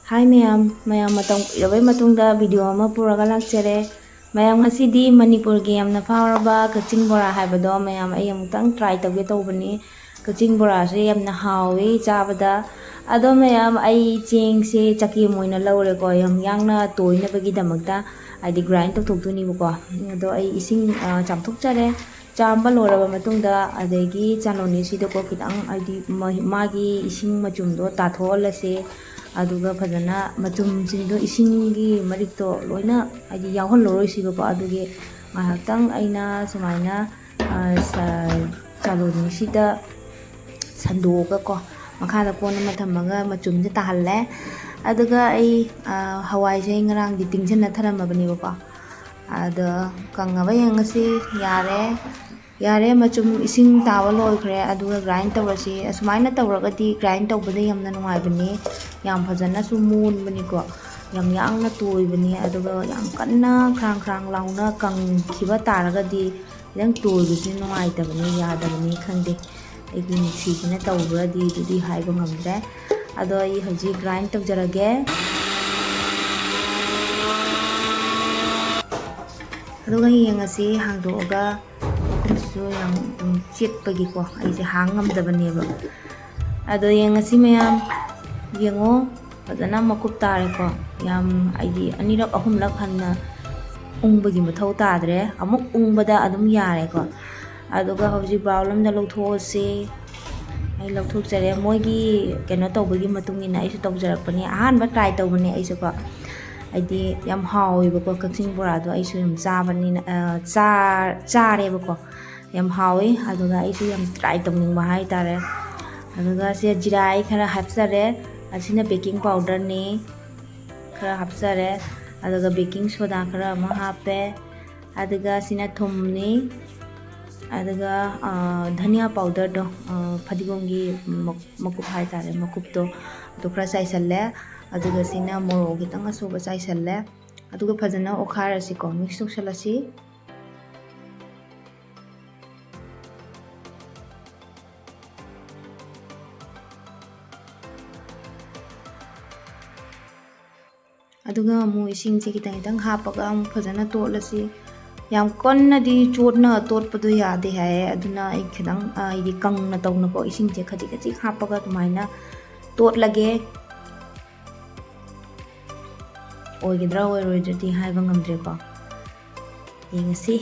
Hi mayam matang kuirabay matungda video ama puraga lakchere. Mayam ngasidi Manipuri yamna fawaraba Kakching Bora haibado mayam ay amutang try tawge tawbani. Kakching Bora se yamna hawi chabada. Ado mayam ay cheng se chaki moina lawre ko yam yangna toina bagi damakta adi grind tawtuni ko. Ado ay ising chamthuk chare. Chamba loraba matungda adagi chanoni sida ko kitang adi magi ising machumdo tathola se aduga fadana machum singdo isingi marikto loina adi yahon loroi siba ko aduge mahaktang aina sumaina sa chaloni sida sandoga ko makada pona mathamaga machum je tahalle aduga ai hawai je ngarang di tingchen na tharamabani ko ada kangaba yangasi yare machum ising tawa loikre aduga grind tawrasi asumaina tawragadi grind tawbada yamna nungaibani yam phajana su moon bani ko yam yangna toibani aduga yam kanna krang launa kang khiba taragadi yang toibisi nungaitabani yadabani khangde egi mixi sina tawbradi dudi haiba ngamdre ado ai haji grind tawjarage aduga yengasi hangdoga makumsisu yang chetpagi ko aise hangamdabani ba ado yengasi mayam yengo fadana makup tare ko yam aidi anirak ahumlak hanna ungbagi mathau tadre amuk ungbada adum yare ko aduga hauji problem da lawthose ai lawthok jare moigi keno tawbagi matungina aisu tawjarakpani ahanba try tawbani aisu ko aidi yam hawi ba ko Kakching Bora do aisu yam chabani chare ba ko yam hawi aduga aisu yam try tawningba hai tare aduga se jirai khara hapsare asina baking powder ni khara hapsare aduga baking soda khara ma hape aduga sina thum ni aduga dhania powder do phadigomgi makup hai tare makup to khara chaisalle aduga sina moro kitang asuba chaisalle aduga phajana okharasi ko mix toksalasi aduga mu ising ji kitang hapaga mu phajana totlasi yam konna di chotna totpadu yade hai aduna ai khidang ai kangna tawna ko ising je khaji hapaga tumaina totlage oigidra oiroidrati haiba ngamdre ko yengasi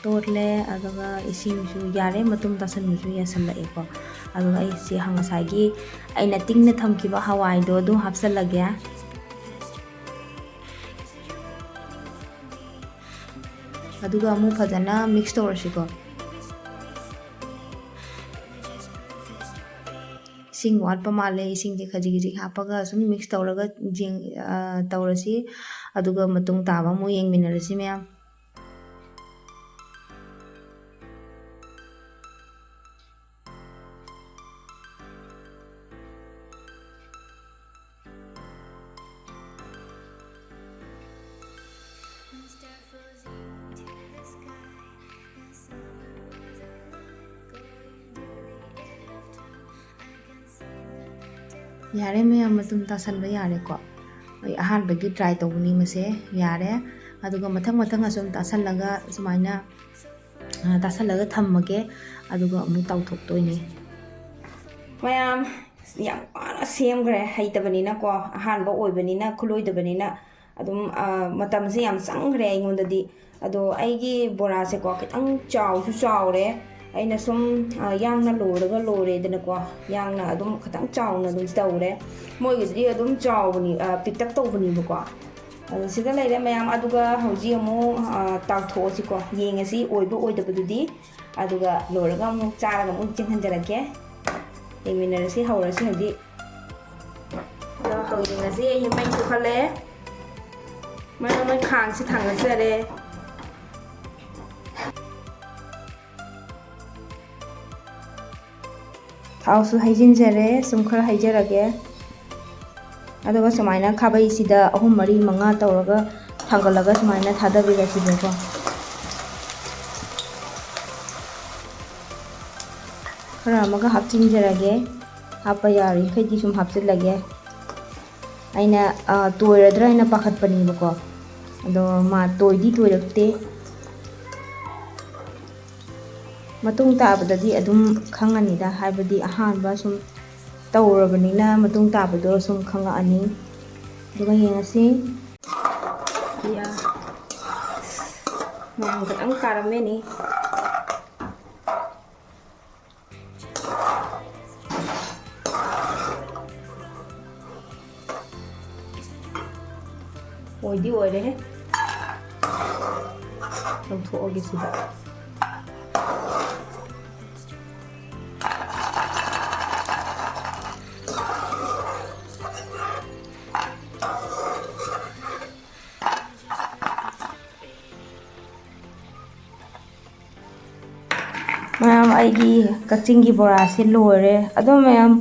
totle aduga ising su yare matum tasan su yasallae ko aduga ai si hangasagi aina tingna thamkiba hawai do du hapsallage aduga amu phajana mix tawrasi ko sing watpa male ising je khaji hapaga sum mix tawraga jing tawrasi aduga matung taba mu yengminarasi mayam yare mayam matum tasanba yare ko ai ahanbagi try tawni mase yare aduga mathang asum tasallaga sumaina tasallaga thammage aduga amu tawthoktoini mayam yam ana semgre haitabani na ko ahanba oibanina khuloidabanina adum matamse yam sangre aingondadi ado aigi bora se ko kitang chawre aina sum yangna loraga lore dana ko yangna adum khatang chawna dum tawre moigidi adum chawbani pitak tawbani ko ado sida leire mayam aduga hauji amu tawthosi ko yengasi oiba oidabadudi aduga loraga amu charaga amu jinghanjarake yeminarasi haurasi hauji ado hauji yemai tukhale mai khangsi thangasare thausu haijinjare sum khara haijarage aduga sumaina khabai sida ahum mari manga tawraga thangalaga sumaina thadabiga sibako khara amaga hapchinjarage hapa yari khaidi sum hapchilage ꯑꯩꯅ ꯇꯣꯏꯔꯗ꯭ꯔꯥ ꯍꯥꯏꯅ ꯄꯥꯈꯠꯄꯅꯦꯕꯀꯣ ꯑꯗꯣ ꯃꯥ ꯇꯣꯏꯗꯤ ꯇꯣꯏꯔꯛꯇꯦ ꯃꯇꯨꯡ ꯇꯥꯕꯗꯗꯤ ꯑꯗꯨꯝ ꯈꯪꯉꯅꯤꯗ ꯍꯥꯏꯕꯗꯤ ꯑꯍꯥꯟꯕ ꯁꯨꯝ ꯇꯧꯔꯕꯅꯤꯅ ꯃꯇꯨꯡ ꯇꯥꯕꯗꯣ ꯁꯨꯝ ꯈꯪꯉꯛꯑꯅꯤ ꯑꯗꯨꯒ ꯌꯦꯡꯉꯁꯤ ꯃꯌꯥꯝ ꯈꯤꯇꯪ ꯀꯥꯔꯝꯃꯦꯅꯤ ꯑꯣꯏꯗꯤ ꯑꯣꯏꯔꯦꯍꯦ ꯂꯧꯊꯣꯛꯑꯒꯦ ꯁꯤꯗ ꯃꯌꯥꯝ ꯑꯩꯒꯤ ꯀꯛꯆꯤꯡꯒꯤ ꯕꯣꯔꯥꯁꯦ ꯂꯣꯏꯔꯦ ꯑꯗꯣ ꯃꯌꯥꯝ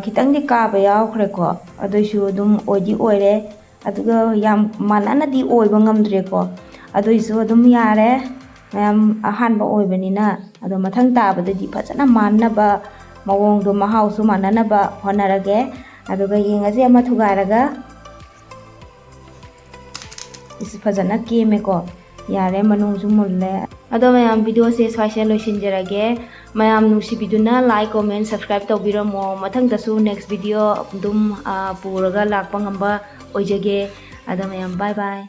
ꯈꯤꯇꯪꯗꯤ ꯀꯥꯕ ꯌꯥꯎꯈ꯭ꯔꯦꯀꯣ ꯑꯗꯨꯏꯁꯨ ꯑꯗꯨꯝ ꯑꯣꯏꯗꯤ ꯑꯣꯏꯔꯦ ꯑꯗꯨꯒ ꯌꯥꯝ ꯃꯥꯟꯅꯅꯗꯤ ꯑꯣꯏꯕ ꯉꯝꯗ꯭ꯔꯦꯀꯣ ꯑꯗꯨꯏꯁꯨ ꯑꯗꯨꯝ ꯌꯥꯔꯦ ꯃꯌꯥꯝ ꯑꯍꯥꯟꯕ ꯑꯣꯏꯕꯅꯤꯅ ꯑꯗꯣ ꯃꯊꯪ ꯇꯥꯕꯗꯗꯤ ꯐꯖꯅ ꯃꯥꯟꯅꯕ ꯃꯑꯣꯡꯗꯣ ꯃꯍꯥꯎꯁꯨ ꯃꯥꯟꯅꯅꯕ ꯍꯣꯠꯅꯔꯒꯦ ꯑꯗꯨꯒ ꯌꯦꯡꯉꯁꯤ ꯑꯃ ꯊꯨꯒꯥꯏꯔꯒ ꯐꯖꯅ ꯀꯦꯝꯃꯦꯀꯣ ꯌꯥꯔꯦ ꯃꯅꯨꯡꯁꯨ ꯃꯨꯜꯂꯦ ꯑꯗꯣ ꯃꯌꯥꯝ ꯚꯤꯗꯤꯑꯣꯁꯦ ꯁ꯭ꯋꯥꯏꯁꯦ ꯂꯣꯏꯁꯤꯟꯖꯔꯒꯦ ꯃꯌꯥꯝ ꯅꯨꯡꯁꯤꯕꯤꯗꯨꯅ ꯂꯥꯏꯛ ꯀꯣꯃꯦꯟ ꯁꯕꯁꯀ꯭ꯔꯥꯏꯕ ꯇꯧꯕꯤꯔꯝꯃꯣ ꯃꯊꯪꯗꯁꯨ ꯅꯦꯛꯁ ꯚꯤꯗꯤꯑꯣ ꯑꯗꯨꯝ ꯄꯨꯔꯒ ꯂꯥꯛꯄ ꯉꯝꯕ ꯑꯣꯏꯖꯒꯦ ꯑꯗꯣ ꯃꯌꯥꯝ ꯕꯥꯏ ꯕꯥꯏ